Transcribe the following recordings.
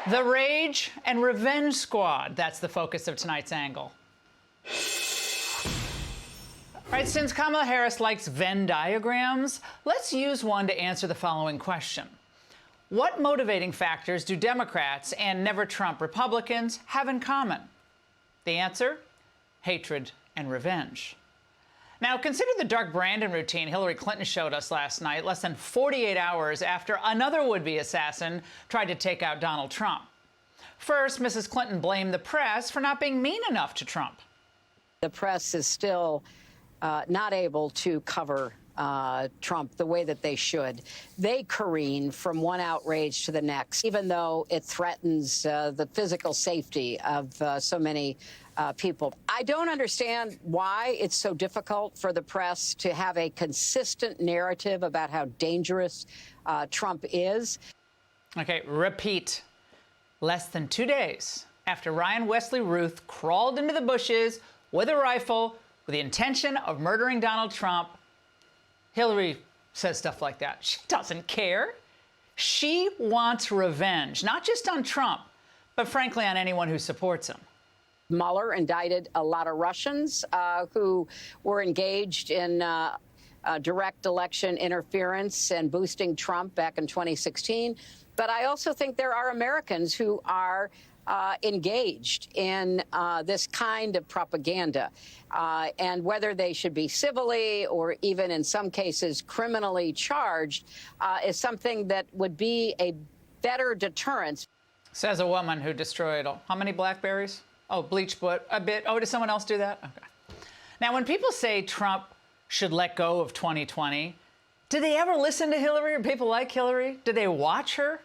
The rage and revenge squad. That's the focus of tonight's angle. All right, since Kamala Harris likes Venn diagrams, let's use one to answer the following question. What motivating factors do Democrats and never Trump Republicans have in common? The answer? Hatred and revenge. Now, consider the Dark Brandon routine Hillary Clinton showed us last night, less than 48 hours after another would-be assassin tried to take out Donald Trump. First, Mrs. Clinton blamed the press for not being mean enough to Trump. The press is still not able to cover Trump the way that they should. They careen from one outrage to the next, even though it threatens the physical safety of so many people. I don't understand why it's so difficult for the press to have a consistent narrative about how dangerous Trump is. Okay, repeat. Less than 2 days after Ryan Wesley Ruth crawled into the bushes with a rifle with the intention of murdering Donald Trump, Hillary says stuff like that. She doesn't care. She wants revenge, not just on Trump, but frankly on anyone who supports him. Mueller indicted a lot of Russians who were engaged in direct election interference and boosting Trump back in 2016. But I also think there are Americans who are engaged in this kind of propaganda. And whether they should be civilly or even in some cases criminally charged is something that would be a better deterrence. Says a woman who destroyed how many blackberries? Oh, bleach a bit. Oh, does someone else do that? Okay. Now, when people say Trump should let go of 2020, do they ever listen to Hillary or people like Hillary? Do they watch her?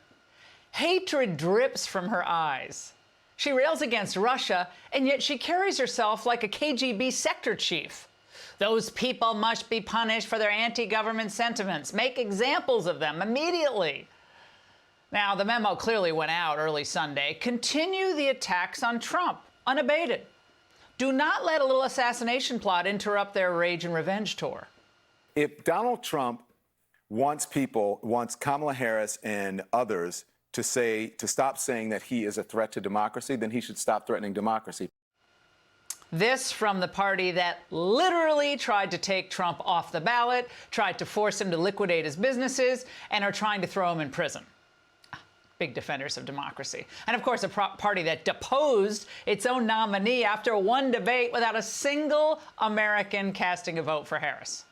Hatred drips from her eyes. She rails against Russia, and yet she carries herself like a KGB sector chief. Those people must be punished for their anti-government sentiments. Make examples of them immediately. Now, the memo clearly went out early Sunday. Continue the attacks on Trump, unabated. Do not let a little assassination plot interrupt their rage and revenge tour. If Donald Trump wants Kamala Harris and others to stop saying that he is a threat to democracy, then he should stop threatening democracy. This from the party that literally tried to take Trump off the ballot, tried to force him to liquidate his businesses, and are trying to throw him in prison. Big defenders of democracy. And of course, a party that deposed its own nominee after one debate without a single American casting a vote for Harris.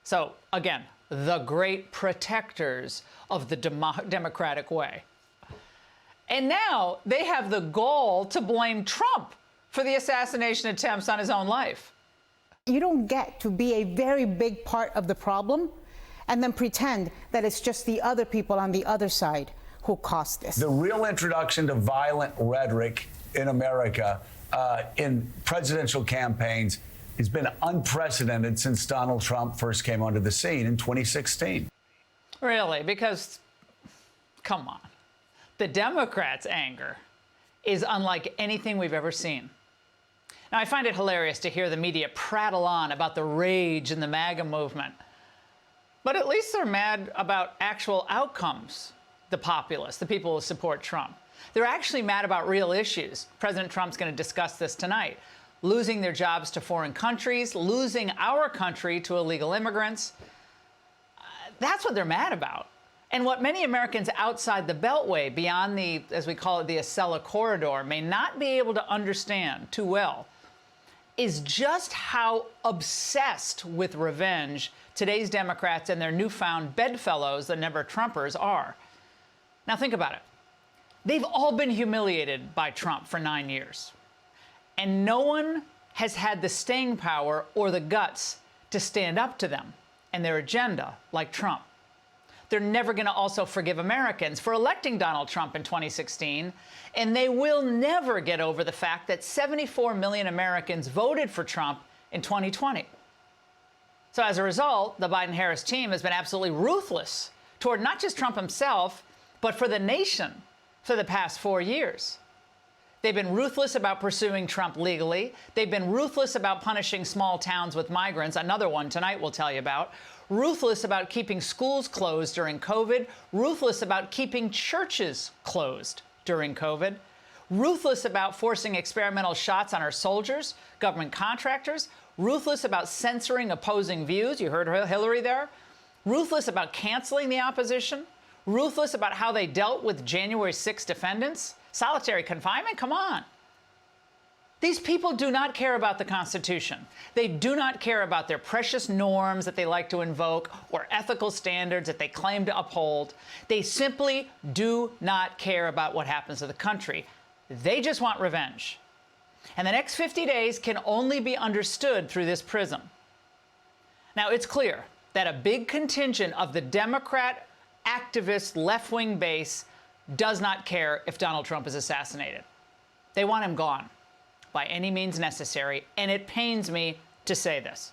So again, the great protectors of the democratic way. And now they have the gall to blame Trump for the assassination attempts on his own life. You don't get to be a very big part of the problem and then pretend that it's just the other people on the other side who caused this. The real introduction to violent rhetoric in America in presidential campaigns has been unprecedented since Donald Trump first came onto the scene in 2016. Really? Because, come on, the Democrats' anger is unlike anything we've ever seen. Now, I find it hilarious to hear the media prattle on about the rage in the MAGA movement. But at least they're mad about actual outcomes, the populace, the people who support Trump. They're actually mad about real issues. President Trump's going to discuss this tonight. Losing their jobs to foreign countries, losing our country to illegal immigrants. That's what they're mad about. And what many Americans outside the Beltway, beyond the, as we call it, the Acela corridor, may not be able to understand too well, is just how obsessed with revenge today's Democrats and their newfound bedfellows, the never-Trumpers, are. Now think about it. They've all been humiliated by Trump for 9 years. And no one has had the staying power or the guts to stand up to them and their agenda like Trump. They're never going to also forgive Americans for electing Donald Trump in 2016, and they will never get over the fact that 74 million Americans voted for Trump in 2020. So as a result, the Biden-Harris team has been absolutely ruthless toward not just Trump himself, but for the nation for the past 4 years. They've been ruthless about pursuing Trump legally. They've been ruthless about punishing small towns with migrants, another one tonight we'll tell you about. Ruthless about keeping schools closed during COVID. Ruthless about keeping churches closed during COVID, ruthless about forcing experimental shots on our soldiers, government contractors, ruthless about censoring opposing views. You heard Hillary there. Ruthless about canceling the opposition. Ruthless about how they dealt with January 6 defendants. Solitary confinement? Come on. These people do not care about the Constitution. They do not care about their precious norms that they like to invoke or ethical standards that they claim to uphold. They simply do not care about what happens to the country. They just want revenge. And the next 50 days can only be understood through this prism. Now, it's clear that a big contingent of the Democrat activist left-wing base does not care if Donald Trump is assassinated. They want him gone by any means necessary, and it pains me to say this.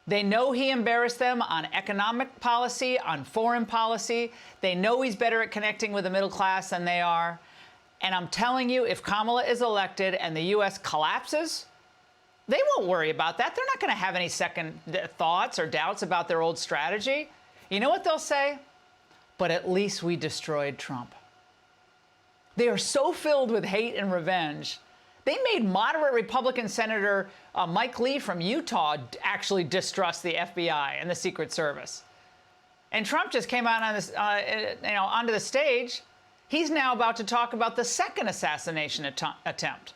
They know he embarrassed them on economic policy, on foreign policy. They know he's better at connecting with the middle class than they are. And I'm telling you, if Kamala is elected and the U.S. collapses, they won't worry about that. They're not going to have any second thoughts or doubts about their old strategy. You know what they'll say? But at least we destroyed Trump. They are so filled with hate and revenge. They made moderate Republican Senator Mike Lee from Utah actually distrust the FBI and the Secret Service. And Trump just came out on this, onto the stage. He's now about to talk about the second assassination attempt.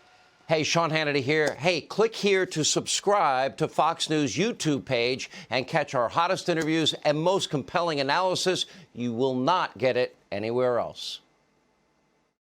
Hey, Sean Hannity here. Hey, click here to subscribe to Fox News YouTube page and catch our hottest interviews and most compelling analysis. You will not get it anywhere else.